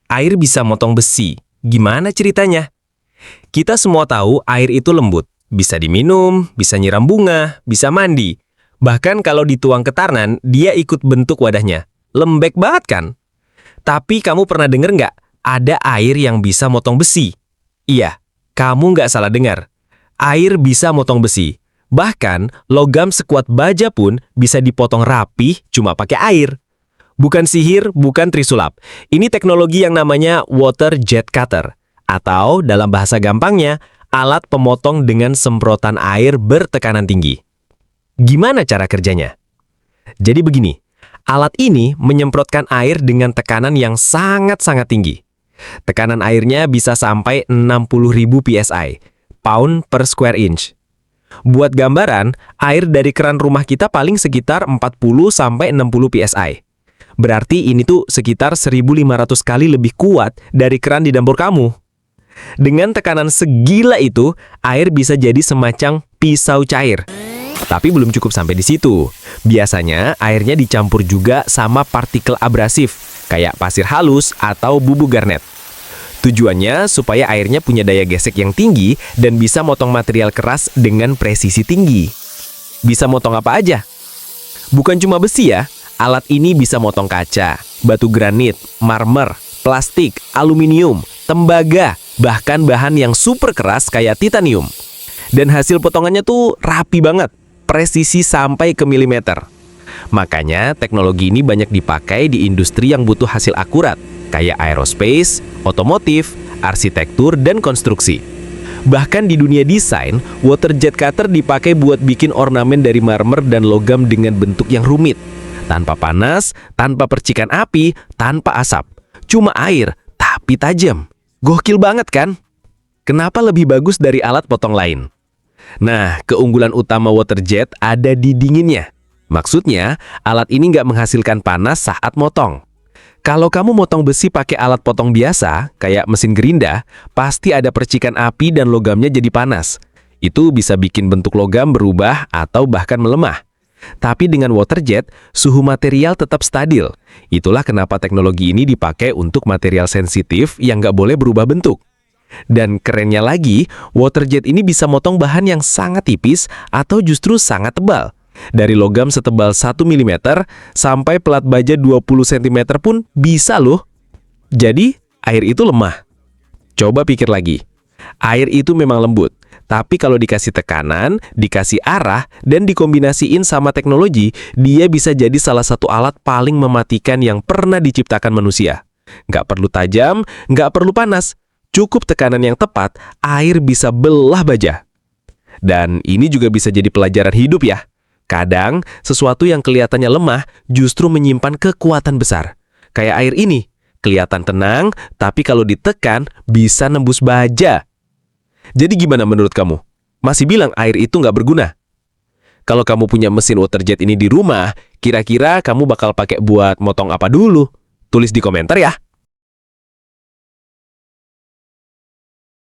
air bisa motong besi. Gimana ceritanya? Kita semua tahu air itu lembut. Bisa diminum, bisa nyiram bunga, bisa mandi. Bahkan kalau dituang ke tangan, dia ikut bentuk wadahnya. Lembek banget kan? Tapi kamu pernah dengar nggak? Ada air yang bisa motong besi. Iya, kamu nggak salah dengar. Air bisa motong besi. Bahkan, logam sekuat baja pun bisa dipotong rapi cuma pakai air. Bukan sihir, bukan trisulap. Ini teknologi yang namanya water jet cutter. Atau dalam bahasa gampangnya, alat pemotong dengan semprotan air bertekanan tinggi. Gimana cara kerjanya? Jadi begini, alat ini menyemprotkan air dengan tekanan yang sangat-sangat tinggi. Tekanan airnya bisa sampai 60.000 psi, pound per square inch. Buat gambaran, air dari keran rumah kita paling sekitar 40-60 psi. Berarti ini tuh sekitar 1.500 kali lebih kuat dari keran di dapur kamu. Dengan tekanan segila itu, air bisa jadi semacam pisau cair. Tapi belum cukup sampai di situ. Biasanya airnya dicampur juga sama partikel abrasif, kayak pasir halus atau bubuk garnet. Tujuannya supaya airnya punya daya gesek yang tinggi dan bisa motong material keras dengan presisi tinggi. Bisa motong apa aja? Bukan cuma besi ya. Alat ini bisa motong kaca, batu granit, marmer, plastik, aluminium, tembaga, bahkan bahan yang super keras kayak titanium. Dan hasil potongannya tuh rapi banget, presisi sampai ke milimeter. Makanya teknologi ini banyak dipakai di industri yang butuh hasil akurat, kayak aerospace, otomotif, arsitektur, dan konstruksi. Bahkan di dunia desain, water jet cutter dipakai buat bikin ornamen dari marmer dan logam dengan bentuk yang rumit. Tanpa panas, tanpa percikan api, tanpa asap. Cuma air, tapi tajam. Gokil banget kan? Kenapa lebih bagus dari alat potong lain? Nah, keunggulan utama waterjet ada di dinginnya. Maksudnya, alat ini nggak menghasilkan panas saat motong. Kalau kamu motong besi pakai alat potong biasa, kayak mesin gerinda, pasti ada percikan api dan logamnya jadi panas. Itu bisa bikin bentuk logam berubah atau bahkan melemah. Tapi dengan waterjet, suhu material tetap stabil. Itulah kenapa teknologi ini dipakai untuk material sensitif yang nggak boleh berubah bentuk. Dan kerennya lagi, waterjet ini bisa motong bahan yang sangat tipis atau justru sangat tebal. Dari logam setebal 1 mm sampai pelat baja 20 cm pun bisa loh. Jadi, air itu lemah. Coba pikir lagi. Air itu memang lembut, tapi kalau dikasih tekanan, dikasih arah, dan dikombinasiin sama teknologi, dia bisa jadi salah satu alat paling mematikan yang pernah diciptakan manusia. Nggak perlu tajam, nggak perlu panas. Cukup tekanan yang tepat, air bisa belah baja. Dan ini juga bisa jadi pelajaran hidup ya. Kadang, sesuatu yang kelihatannya lemah justru menyimpan kekuatan besar. Kayak air ini, kelihatan tenang, tapi kalau ditekan, bisa nembus baja. Jadi gimana menurut kamu? Masih bilang air itu nggak berguna? Kalau kamu punya mesin waterjet ini di rumah, kira-kira kamu bakal pakai buat motong apa dulu? Tulis di komentar ya.